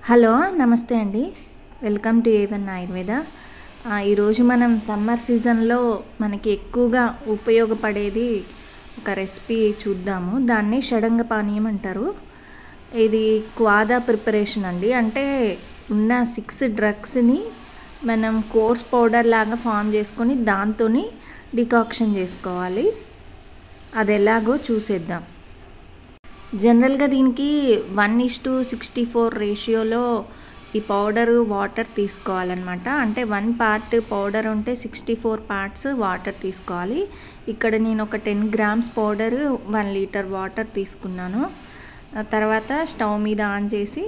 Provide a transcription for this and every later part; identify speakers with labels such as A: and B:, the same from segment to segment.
A: Hello నమస్తే అండి. Welcome to A1 Ayurveda. ఈరోజు మనం సమ్మర్ సీజన్లో మనకి ఎక్కువగా ఉపయోగపడేది ఒక రెసిపీ చూద్దాము. దాన్ని షడంగ పానీయం అంటారు. ఇది క్వాదా ప్రిపరేషన్ అండి. అంటే ఉన్న 6 డ్రగ్స్ని మనం కోర్స్ పౌడర్ లాగా ఫామ్ చేసుకొని దాంతో డికాక్షన్ చేసుకోవాలి. అది ఎలాగో చూసేద్దాం. జనరల్గా దీనికి 1:64 రేషియోలో ఈ పౌడరు వాటర్ తీసుకోవాలన్నమాట. అంటే 1 పార్ట్ పౌడర్ ఉంటే 64 పార్ట్స్ వాటర్ తీసుకోవాలి. ఇక్కడ నేను ఒక 10 గ్రామ్స్ పౌడరు 1 లీటర్ వాటర్ తీసుకున్నాను. తర్వాత స్టవ్ మీద ఆన్ చేసి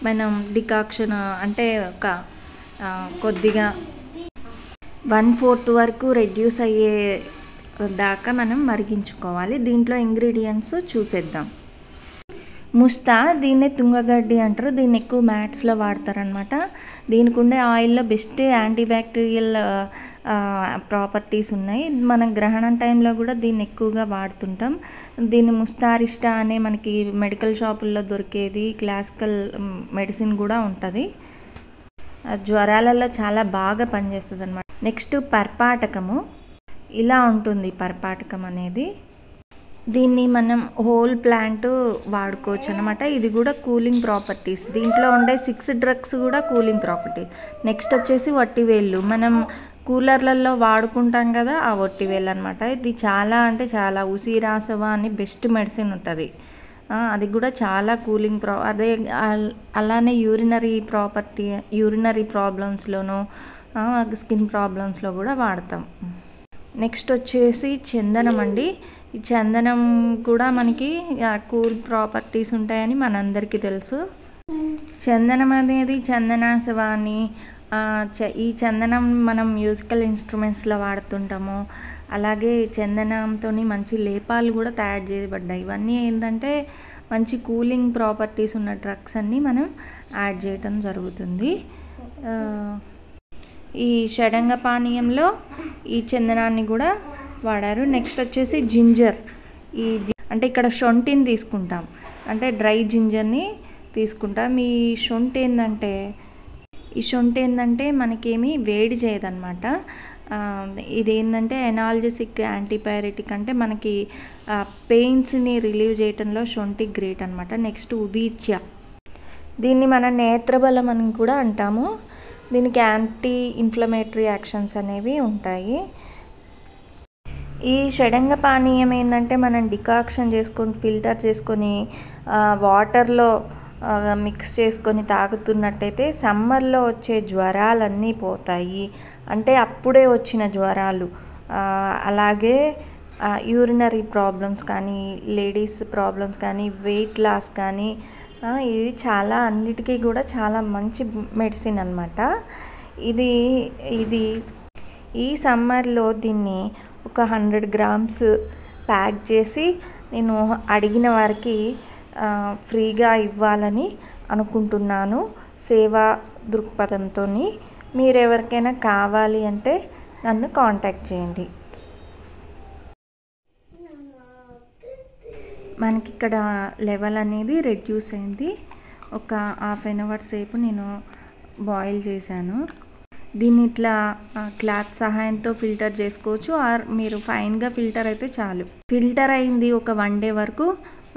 A: మనం డికాక్షన్ అంటే ఒక కొద్దిగా 1/4 వరకు రెడ్యూస్ అయ్యే దాకా మనం మరిగించుకోవాలి. దీంట్లో ఇంగ్రీడియంట్స్ చూసేద్దాం. ముస్తా, దీన్నే తుంగగడ్డి అంటారు. దీన్ని ఎక్కువ మ్యాట్స్లో వాడతారనమాట. దీనికి ఉండే ఆయిల్లో బెస్ట్ యాంటీబ్యాక్టీరియల్ ప్రాపర్టీస్ ఉన్నాయి. మనం గ్రహణం టైంలో కూడా దీన్ని ఎక్కువగా వాడుతుంటాం. దీన్ని ముస్తారిష్టా అనే మనకి మెడికల్ షాపుల్లో దొరికేది క్లాసికల్ మెడిసిన్ కూడా ఉంటుంది. జ్వరాలలో చాలా బాగా పనిచేస్తుంది అనమాట. నెక్స్ట్ పర్పాటకము. ఇలా ఉంటుంది పర్పాటకం అనేది. దీన్ని మనం హోల్ ప్లాంట్ వాడుకోవచ్చు అనమాట. ఇది కూడా కూలింగ్ ప్రాపర్టీస్. దీంట్లో ఉండే 6 డ్రగ్స్ కూడా కూలింగ్ ప్రాపర్టీస్. నెక్స్ట్ వచ్చేసి వట్టివేళ్ళు. మనం కూలర్లలో వాడుకుంటాం కదా, ఆ వట్టివేళ్ళు అనమాట. ఇది చాలా అంటే చాలా ఉసిరాసవ అని బెస్ట్ మెడిసిన్ ఉంటుంది. అది కూడా చాలా కూలింగ్ అదే అలానే యూరినరీ ప్రాబ్లమ్స్లోనూ స్కిన్ ప్రాబ్లమ్స్లో కూడా వాడతాం. నెక్స్ట్ వచ్చేసి చందనం అండి. ఈ చందనం కూడా మనకి కూల్ ప్రాపర్టీస్ ఉంటాయని మనందరికీ తెలుసు. చందనం అనేది చందనాసవ అని ఈ చందనం మనం మ్యూజికల్ ఇన్స్ట్రుమెంట్స్లో వాడుతుంటాము. అలాగే చందనంతో మంచి లేపాలు కూడా తయారు చేయబడ్డాయి. ఇవన్నీ ఏంటంటే మంచి కూలింగ్ ప్రాపర్టీస్ ఉన్న డ్రగ్స్ అన్నీ మనం యాడ్ చేయటం జరుగుతుంది. ఈ షడంగ పానీయంలో ఈ చందనాన్ని కూడా వాడారు. నెక్స్ట్ వచ్చేసి జింజర్. అంటే ఇక్కడ శొంఠిని తీసుకుంటాం, అంటే డ్రై జింజర్ని తీసుకుంటాం. ఈ శొంఠి ఏంటంటే మనకేమీ వేడి చేయదన్నమాట. ఇది ఏంటంటే ఎనాల్జెసిక్ యాంటీపైరెటిక్, అంటే మనకి పెయిన్స్ని రిలీవ్ చేయడంలో శొంఠి గ్రేట్ అనమాట. నెక్స్ట్ ఉదీచ్య. దీన్ని మన నేత్రబలం అని కూడా అంటాము. దీనికి యాంటీ ఇన్ఫ్లమేటరీ యాక్షన్స్ అనేవి ఉంటాయి. ఈ షడంగ పానీయం ఏంటంటే మనం డికాక్షన్ చేసుకొని ఫిల్టర్ చేసుకొని వాటర్లో మిక్స్ చేసుకొని తాగుతున్నట్టయితే సమ్మర్లో వచ్చే జ్వరాలన్నీ పోతాయి. అంటే అప్పుడే వచ్చిన జ్వరాలు, అలాగే యూరినరీ ప్రాబ్లమ్స్ కానీ, లేడీస్ ప్రాబ్లమ్స్ కానీ, వెయిట్ లాస్ కానీ, ఇది చాలా అన్నిటికీ కూడా చాలా మంచి మెడిసిన్ అన్నమాట. ఇది ఈ సమ్మర్లో దీన్ని ఒక 100 గ్రామ్స్ ప్యాక్ చేసి నేను అడిగిన వారికి ఫ్రీగా ఇవ్వాలని అనుకుంటున్నాను, సేవా దృక్పథంతో. మీరు ఎవరికైనా కావాలి అంటే నన్ను కాంటాక్ట్ చేయండి. మనకి ఇక్కడ లెవెల్ అనేది రెడ్యూస్ అయింది. ఒక 1/2 అవర్ సేపు నేను బాయిల్ చేశాను. దీన్ని ఇట్లా క్లాత్ సహాయంతో ఫిల్టర్ చేసుకోవచ్చు, ఆర్ మీరు ఫైన్గా ఫిల్టర్ అయితే చాలు. ఫిల్టర్ అయింది ఒక 1 డే వరకు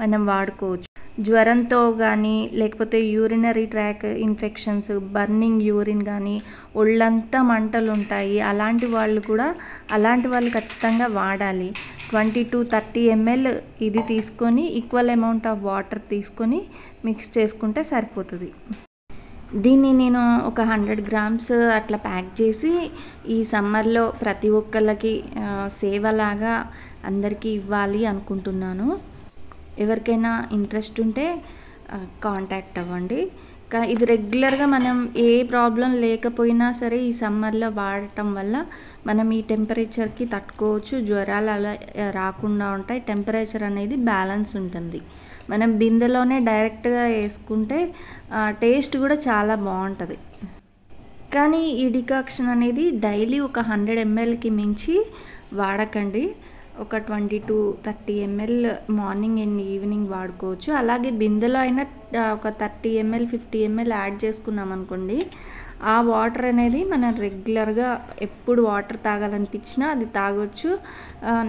A: మనం వాడుకోవచ్చు. జ్వరంతో కానీ, లేకపోతే urinary tract infections, burning urine కానీ, ఒళ్ళంతా మంటలు ఉంటాయి, అలాంటి వాళ్ళు ఖచ్చితంగా వాడాలి. 20 to 30 ml ఇది తీసుకొని ఈక్వల్ అమౌంట్ ఆఫ్ వాటర్ తీసుకొని మిక్స్ చేసుకుంటే సరిపోతుంది. దీన్ని నేను ఒక 100 గ్రామ్స్ అట్లా ప్యాక్ చేసి ఈ సమ్మర్లో ప్రతి ఒక్కళ్ళకి సేవలాగా అందరికీ ఇవ్వాలి అనుకుంటున్నాను. ఎవరికైనా ఇంట్రెస్ట్ ఉంటే కాంటాక్ట్ అవ్వండి. ఇది రెగ్యులర్గా మనం ఏ ప్రాబ్లం లేకపోయినా సరే ఈ సమ్మర్లో వాడటం వల్ల మనం ఈ టెంపరేచర్కి తట్టుకోవచ్చు. జ్వరాలు అలా రాకుండా ఉంటాయి. టెంపరేచర్ అనేది బ్యాలెన్స్ ఉంటుంది. మనం బిందెలోనే డైరెక్ట్గా వేసుకుంటే టేస్ట్ కూడా చాలా బాగుంటుంది. కానీ ఈ డికాక్షన్ అనేది డైలీ ఒక 100 mlకి మించి వాడకండి. ఒక 20 to 30 ml morning and evening వాడుకోవచ్చు. అలాగే బిందెలో అయినా ఒక 30 ml 50 ml యాడ్ చేసుకున్నాం అనుకోండి, ఆ వాటర్ అనేది మనం రెగ్యులర్గా ఎప్పుడు వాటర్ తాగాలనిపించినా అది తాగొచ్చు.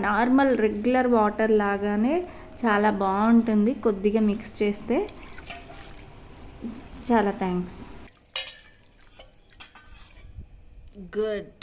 A: నార్మల్ రెగ్యులర్ వాటర్ లాగానే చాలా బాగుంటుంది కొద్దిగా మిక్స్ చేస్తే. చాలా థ్యాంక్స్.
B: Good.